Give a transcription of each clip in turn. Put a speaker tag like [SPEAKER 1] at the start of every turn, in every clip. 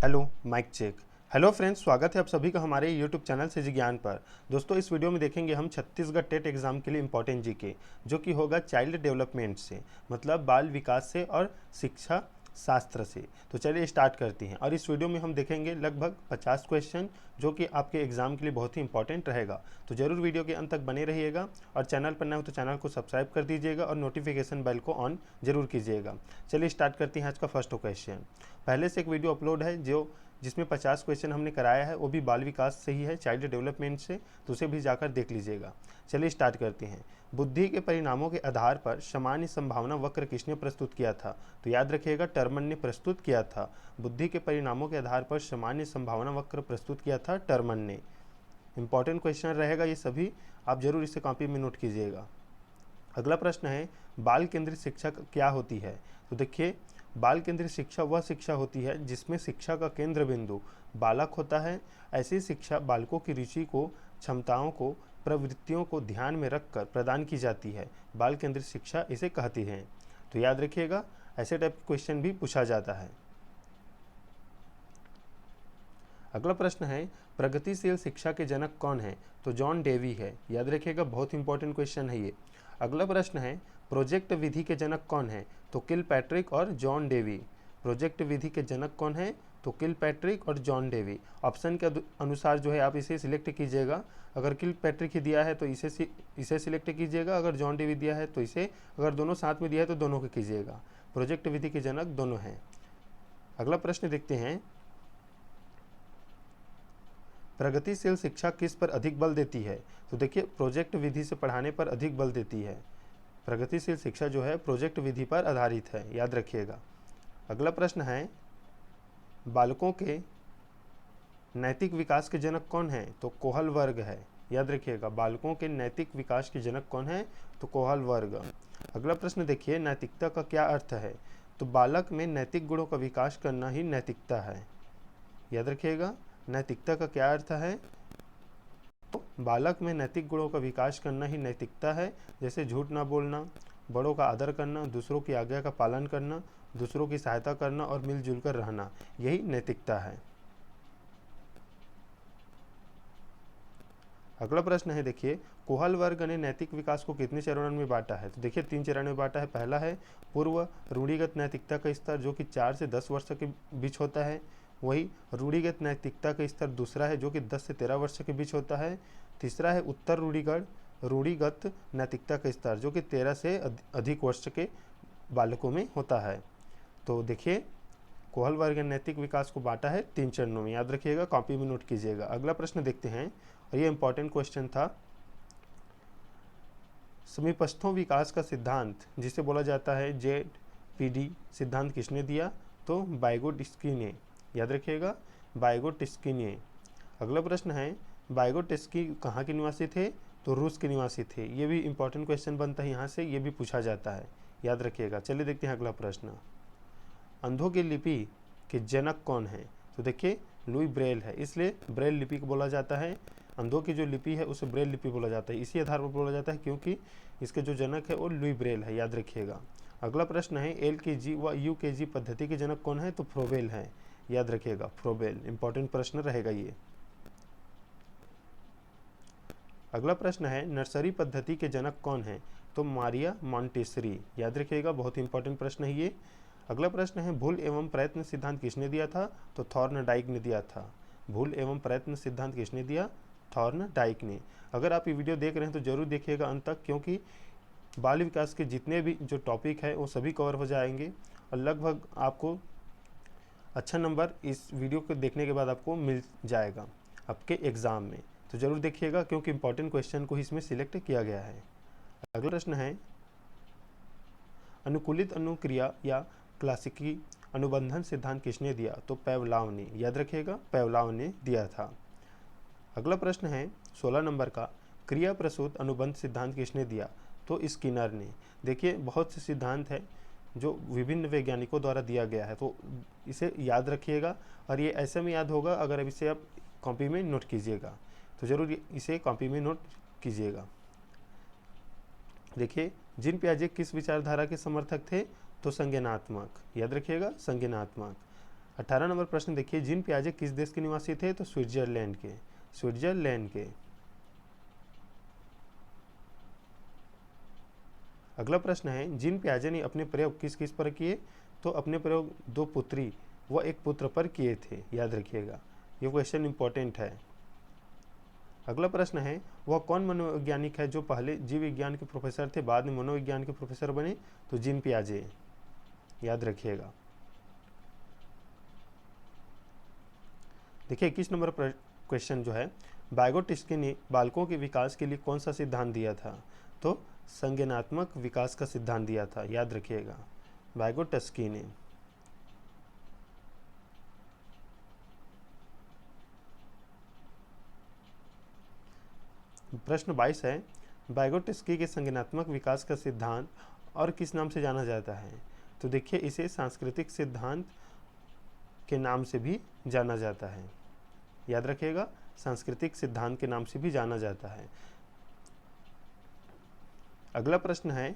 [SPEAKER 1] Hello mic check. Hello friends, स्वागत है आप सभी का हमारे यूट्यूब चैनल से जी ज्ञान पर। दोस्तों, इस वीडियो में देखेंगे हम छत्तीसगढ़ टेट एग्जाम के लिए इंपॉर्टेंट जीके, जो कि होगा चाइल्ड डेवलपमेंट से, मतलब बाल विकास से और शिक्षा शास्त्र से। तो चलिए स्टार्ट करते हैं। और इस वीडियो में हम देखेंगे लगभग 50 क्वेश्चन, जो कि आपके एग्जाम के लिए बहुत ही इंपॉर्टेंट रहेगा। तो जरूर वीडियो के अंत तक बने रहिएगा और चैनल पर नए हो तो चैनल को सब्सक्राइब कर दीजिएगा और नोटिफिकेशन बेल को ऑन जरूर कीजिएगा। चलिए स्टार्ट करते हैं आज का फर्स्ट क्वेश्चन। पहले से एक वीडियो अपलोड है जिसमें 50 क्वेश्चन हमने कराया है, वो भी बाल विकास से ही है, चाइल्ड डेवलपमेंट से, तो उसे भी जाकर देख लीजिएगा। चलिए स्टार्ट करते हैं। बुद्धि के परिणामों के आधार पर सामान्य संभावना वक्र किसने प्रस्तुत किया था? तो याद रखिएगा, टर्मन ने प्रस्तुत किया था। बुद्धि के परिणामों के आधार पर सामान्य संभावना वक्र प्रस्तुत किया था टर्मन ने। इंपॉर्टेंट क्वेश्चन रहेगा ये सभी, आप जरूर इसे कॉपी में नोट कीजिएगा। अगला प्रश्न है, बाल केंद्रित शिक्षा क्या होती है? तो देखिए, बाल केंद्रित शिक्षा वह शिक्षा होती है जिसमें शिक्षा का केंद्र बिंदु बालक होता है। ऐसी शिक्षा बालकों की रुचि को, क्षमताओं को, प्रवृत्तियों को ध्यान में रखकर प्रदान की जाती है। बाल केंद्रित शिक्षा इसे कहती है। तो याद रखिएगा, ऐसे टाइप क्वेश्चन भी पूछा जाता है। अगला प्रश्न है, प्रगतिशील शिक्षा के जनक कौन है? तो जॉन डेवी है। याद रखिएगा, बहुत इंपॉर्टेंट क्वेश्चन है ये। अगला प्रश्न है, प्रोजेक्ट विधि के जनक कौन है? तो किलपैट्रिक और जॉन डेवी। प्रोजेक्ट विधि के जनक कौन है? तो किलपैट्रिक और जॉन डेवी। ऑप्शन के अनुसार जो है आप इसे सिलेक्ट कीजिएगा। अगर किलपैट्रिक ही दिया है तो इसे सिलेक्ट कीजिएगा, अगर जॉन डेवी दिया है तो इसे, अगर दोनों साथ में दिया है तो दोनों को कीजिएगा। प्रोजेक्ट विधि के जनक दोनों हैं। अगला प्रश्न देखते हैं, प्रगतिशील शिक्षा किस पर अधिक बल देती है? तो देखिए, प्रोजेक्ट विधि से पढ़ाने पर अधिक बल देती है। प्रगतिशील शिक्षा जो है प्रोजेक्ट विधि पर आधारित है, याद रखिएगा। अगला प्रश्न है, बालकों के नैतिक विकास के जनक कौन है? तो कोहल वर्ग है। याद रखिएगा, बालकों के नैतिक विकास के जनक कौन है? तो कोहल वर्ग। अगला प्रश्न देखिए, नैतिकता का क्या अर्थ है? तो बालक में नैतिक गुणों का विकास करना ही नैतिकता है। याद रखिएगा, नैतिकता का क्या अर्थ है? तो बालक में नैतिक गुणों का विकास करना ही नैतिकता है। जैसे झूठ ना बोलना, बड़ों का आदर करना, दूसरों की आज्ञा का पालन करना, दूसरों की सहायता करना और मिलजुल कर रहना, यही नैतिकता है। अगला प्रश्न है, देखिए, कोहल वर्ग ने नैतिक विकास को कितने चरणों में बांटा है? तो देखिए, 3 चरण में बांटा है। पहला है पूर्व रूढ़िगत नैतिकता का स्तर, जो कि 4 से 10 वर्ष के बीच होता है। वही रूढ़िगत नैतिकता का स्तर दूसरा है, जो कि 10 से 13 वर्ष के बीच होता है। तीसरा है उत्तर रूढ़िगत नैतिकता का स्तर, जो कि 13 से अधिक वर्ष के बालकों में होता है। तो देखिए, कोहल वर्ग नैतिक विकास को बांटा है 3 चरणों में, याद रखिएगा, कॉपी में नोट कीजिएगा। अगला प्रश्न देखते हैं, और ये इंपॉर्टेंट क्वेश्चन था। समीपस्थों विकास का सिद्धांत, जिसे बोला जाता है JPD सिद्धांत, किसने दिया? तो वाइगोट्स्की ने। याद रखिएगा, वाइगोट्स्की ने। अगला प्रश्न है, वाइगोट्स्की कहाँ के निवासी थे? तो रूस के निवासी थे। ये भी इंपॉर्टेंट क्वेश्चन बनता है यहाँ से, ये भी पूछा जाता है, याद रखिएगा। चलिए देखते हैं अगला प्रश्न, अंधों की लिपि के जनक कौन है? तो देखिए, लुई ब्रेल है, इसलिए ब्रेल लिपि को बोला जाता है। अंधों की जो लिपि है उसे ब्रेल लिपि बोला जाता है, इसी आधार पर बोला जाता है, क्योंकि इसके जो जनक है वो लुई ब्रेल है, याद रखिएगा। अगला प्रश्न है, LKG व UKG पद्धति के जनक कौन है? तो फ्रोबेल है। याद रखिएगा, फ्रोबेल। इंपॉर्टेंट प्रश्न रहेगा ये। अगला प्रश्न है, नर्सरी पद्धति के जनक कौन है? तो मारिया मॉन्टेसरी। याद रखिएगा, बहुत इंपॉर्टेंट प्रश्न है ये। अगला प्रश्न है, भूल एवं प्रयत्न सिद्धांत किसने दिया था? तो थॉर्नडाइक ने दिया था। भूल एवं प्रयत्न सिद्धांत किसने दिया? थॉर्नडाइक ने। अगर आप ये वीडियो देख रहे हैं तो जरूर देखिएगा अंत तक, क्योंकि बाल विकास के जितने भी जो टॉपिक है वो सभी कवर हो जाएंगे और लगभग आपको अच्छा नंबर इस वीडियो को देखने के बाद आपको मिल जाएगा आपके एग्ज़ाम में। तो ज़रूर देखिएगा, क्योंकि इंपॉर्टेंट क्वेश्चन को इसमें सिलेक्ट किया गया है। अगला प्रश्न है, अनुकूलित अनुक्रिया या क्लासिकी अनुबंधन सिद्धांत किसने दिया? तो पेवलाव ने। याद रखिएगा, पेवलाव ने दिया था। अगला प्रश्न है 16 नंबर का, क्रिया प्रसूत अनुबंध सिद्धांत किसने दिया? तो स्किनर ने। देखिए, बहुत से सिद्धांत है जो विभिन्न वैज्ञानिकों द्वारा दिया गया है, तो इसे याद रखिएगा। और ये ऐसे में याद होगा अगर अब इसे आप कॉपी में नोट कीजिएगा, तो ज़रूर इसे कॉपी में नोट कीजिएगा। देखिए, जीन पियाजे किस विचारधारा के समर्थक थे? तो संज्ञानात्मक। याद रखिएगा, संज्ञानात्मक। 18 नंबर प्रश्न देखिए, जीन पियाजे किस देश के निवासी थे? तो स्विट्जरलैंड के। स्विट्जरलैंड के। अगला प्रश्न है, जीन पियाजे ने अपने प्रयोग किस किस पर किए? तो अपने प्रयोग 2 पुत्री व 1 पुत्र पर किए थे, याद रखिएगा, ये क्वेश्चन इंपॉर्टेंट है। अगला प्रश्न है, वह कौन मनोवैज्ञानिक है जो पहले जीव विज्ञान के प्रोफेसर थे, बाद में मनोविज्ञान के प्रोफेसर बने? तो जीन पियाजे, याद रखिएगा। देखिए 21 नंबर क्वेश्चन जो है, वाइगोट्स्की ने बालकों के विकास के लिए कौन सा सिद्धांत दिया था? तो संज्ञानात्मक विकास का सिद्धांत दिया था, याद रखिएगा, वाइगोट्स्की ने। प्रश्न 22 है, वाइगोट्स्की के संज्ञानात्मक विकास का सिद्धांत और किस नाम से जाना जाता है? तो देखिए इसे सांस्कृतिक सिद्धांत के नाम से भी जाना जाता है, याद रखिएगा, सांस्कृतिक सिद्धांत के नाम से भी जाना जाता है। अगला प्रश्न है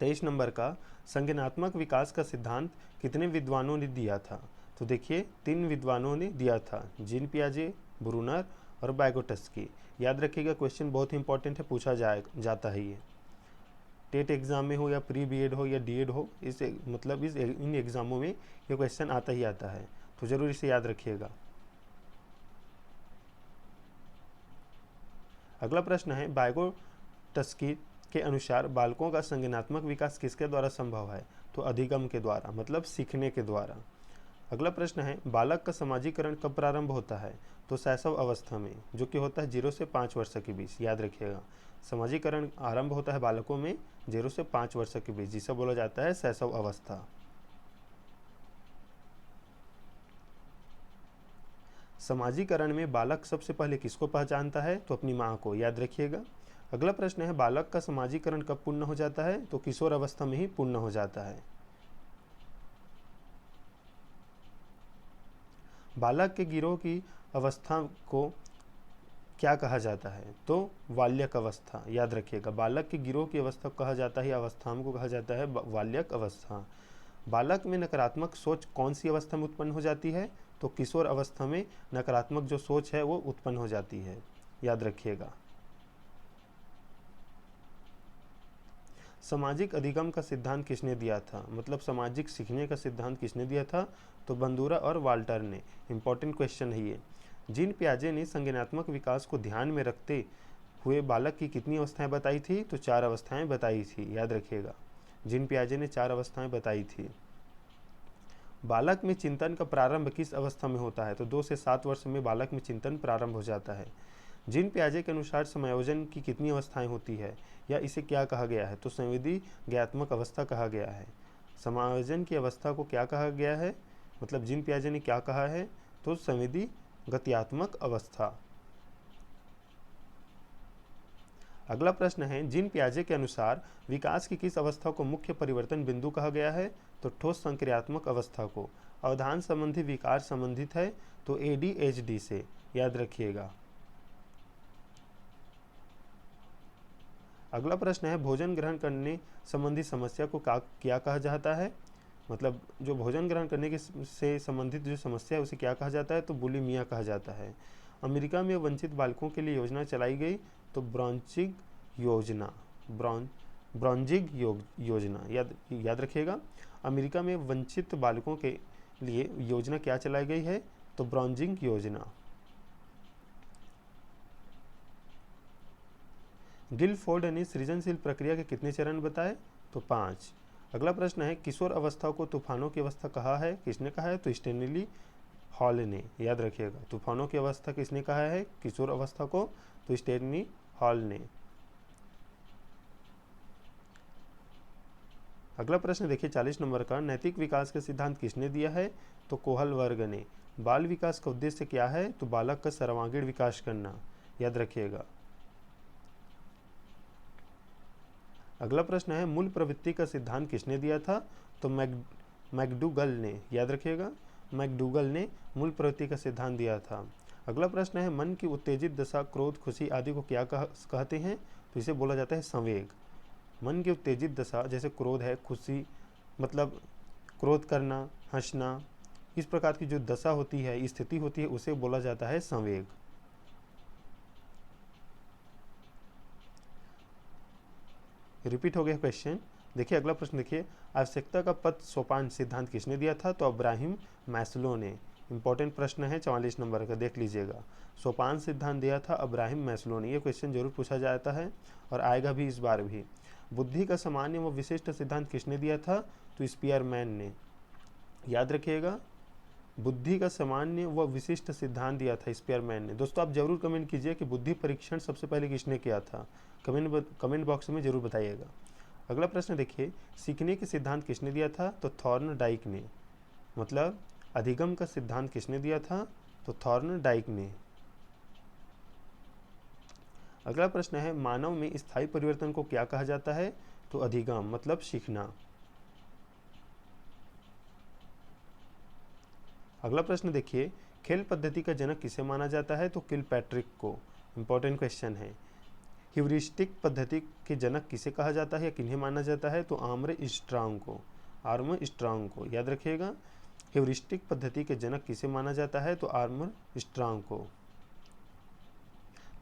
[SPEAKER 1] 23 नंबर का, संज्ञानात्मक विकास का सिद्धांत कितने विद्वानों ने दिया था? तो देखिए 3 विद्वानों ने दिया था, जीन पियाजे, ब्रूनर और वाइगोट्स्की। याद रखिएगा, क्वेश्चन बहुत ही इंपॉर्टेंट है, पूछा जाता है ये, टेट एग्जाम में हो या प्री बीएड हो या डीएड हो, इस मतलब इन एग्जामों में ये क्वेश्चन आता ही आता है, तो जरूर इसे याद रखिएगा। अगला प्रश्न है, वाइगोट्स्की के अनुसार बालकों का संज्ञानात्मक विकास किसके द्वारा संभव है? तो अधिगम के द्वारा, मतलब सीखने के द्वारा। अगला प्रश्न है, बालक का समाजीकरण कब प्रारंभ होता है? तो शैशव अवस्था में, जो कि होता है 0 से 5 वर्ष के बीच, याद रखिएगा, समाजीकरण आरंभ होता है बालकों में 0 से 5 वर्ष के बीच, जिसे बोला जाता है शैशव अवस्था। समाजीकरण में बालक सबसे पहले किसको पहचानता है? तो अपनी माँ को, याद रखिएगा। अगला प्रश्न है, बालक का समाजीकरण कब पूर्ण हो जाता है? तो किशोर अवस्था में ही पूर्ण हो जाता है। बालक के गिरोह की अवस्था को क्या कहा जाता है? तो बाल्यक अवस्था, याद रखिएगा, बालक के गिरोह की अवस्था को कहा जाता है, अवस्थाओं को कहा जाता है बाल्यक अवस्था। बालक में नकारात्मक सोच कौन सी अवस्था में उत्पन्न हो जाती है? तो किशोर अवस्था में नकारात्मक जो सोच है वो उत्पन्न हो जाती है, याद रखिएगा। सामाजिक अधिगम का सिद्धांत किसने दिया था? मतलब सामाजिक सीखने का सिद्धांत किसने दिया था? तो बंदूरा और वाल्टर ने। इंपॉर्टेंट क्वेश्चन है ये। जीन पियाजे ने संज्ञानात्मक विकास को ध्यान में रखते हुए बालक की कितनी अवस्थाएं बताई थी? तो 4 अवस्थाएं बताई थी, याद रखिएगा, जीन पियाजे ने 4 अवस्थाएं बताई थी। बालक में चिंतन का प्रारंभ किस अवस्था में होता है? तो 2 से 7 वर्ष में बालक में चिंतन प्रारंभ हो जाता है। जीन पियाजे के अनुसार समायोजन की कितनी अवस्थाएं होती है, या इसे क्या कहा गया है? तो संवेदी ज्ञात्मक अवस्था कहा गया है। समायोजन की अवस्था को क्या कहा गया है? मतलब जीन पियाजे ने क्या कहा है? तो संवेदी गत्यात्मक अवस्था। अगला प्रश्न है, जीन पियाजे के अनुसार विकास की किस अवस्था को मुख्य परिवर्तन बिंदु कहा गया है? तो ठोस संक्रियात्मक अवस्था को। अवधान संबंधी विकार संबंधित है तो ADHD से, याद रखिएगा। अगला प्रश्न है, भोजन ग्रहण करने संबंधी समस्या को क्या कहा जाता है? मतलब जो भोजन ग्रहण करने के से संबंधित जो समस्या है उसे क्या कहा जाता है? तो बुलिमिया कहा जाता है। अमेरिका में वंचित बालकों के लिए योजना चलाई गई, तो ब्रॉन्जिग योजना, ब्रॉन्जिग योजना, याद रखिएगा। अमेरिका में वंचित बालकों के लिए योजना क्या चलाई गई है? तो ब्रॉन्जिग योजना। गिलफोर्ड ने सृजनशील प्रक्रिया के कितने चरण बताए? तो 5। अगला प्रश्न है, किशोर अवस्था को तूफानों की अवस्था कहा है, किसने कहा है? तो स्टैनली हॉल ने, याद रखिएगा, तूफानों की अवस्था किसने कहा है किशोर अवस्था को? तो स्टैनली हॉल ने। अगला प्रश्न देखिए 40 नंबर का, नैतिक विकास का सिद्धांत किसने दिया है? तो कोहल वर्ग ने। बाल विकास का उद्देश्य क्या है? तो बालक का सर्वांगीण विकास करना, याद रखिएगा। अगला प्रश्न है, मूल प्रवृत्ति का सिद्धांत किसने दिया था? तो मैकडूगल ने, याद रखिएगा, मैकडूगल ने मूल प्रवृत्ति का सिद्धांत दिया था। अगला प्रश्न है, मन की उत्तेजित दशा, क्रोध, खुशी आदि को क्या कहते हैं? तो इसे बोला जाता है संवेग। मन की उत्तेजित दशा जैसे क्रोध है, खुशी, मतलब क्रोध करना, हंसना, इस प्रकार की जो दशा होती है, स्थिति होती है, उसे बोला जाता है संवेग। रिपीट हो गया क्वेश्चन। देखिए अगला प्रश्न देखिए, आवश्यकता का पद सोपान सिद्धांत किसने दिया था? तो अब्राहिम मैस्लो ने। इंपॉर्टेंट प्रश्न है 44 नंबर का, देख लीजिएगा। सोपान सिद्धांत दिया था अब्राहिम मैस्लो ने। ये क्वेश्चन जरूर पूछा जाता है और आएगा भी इस बार भी। बुद्धि का सामान्य व विशिष्ट सिद्धांत किसने दिया था? तो स्पीयरमैन ने। याद रखिएगा, बुद्धि का सामान्य व विशिष्ट सिद्धांत दिया था स्पीयरमैन ने। दोस्तों आप जरूर कमेंट कीजिए कि बुद्धि परीक्षण सबसे पहले किसने किया था। कमेंट बॉक्स में जरूर बताइएगा। अगला प्रश्न देखिए, सीखने के सिद्धांत किसने दिया था? तो थॉर्नडाइक ने। मतलब अधिगम का सिद्धांत किसने दिया था? तो थॉर्नडाइक ने। अगला प्रश्न है, मानव में स्थायी परिवर्तन को क्या कहा जाता है? तो अधिगम, मतलब सीखना। अगला प्रश्न देखिए, खेल पद्धति का जनक किसे माना जाता है? तो किलपैट्रिक को। इंपॉर्टेंट क्वेश्चन है। ह्यूरिस्टिक पद्धति के जनक किसे कहा जाता है या किन्हें माना जाता है? तो आर्मस्ट्रांग को। आर्मस्ट्रांग को याद रखिएगा। ह्यूरिस्टिक पद्धति के जनक किसे माना जाता है? तो आर्मस्ट्रांग को।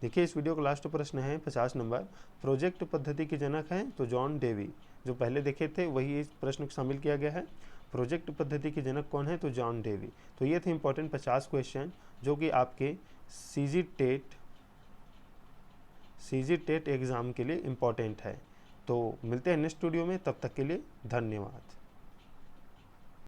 [SPEAKER 1] देखिए इस वीडियो का लास्ट प्रश्न है 50 नंबर, प्रोजेक्ट पद्धति के जनक हैं तो जॉन डेवी। जो पहले देखे थे वही इस प्रश्न को शामिल किया गया है। प्रोजेक्ट पद्धति के जनक कौन है? तो जॉन डेवी। तो ये थे इंपॉर्टेंट 50 क्वेश्चन जो कि आपके सीजी टेट एग्ज़ाम के लिए इम्पॉर्टेंट है। तो मिलते हैं नेक्स्ट वीडियो में, तब तक के लिए धन्यवाद।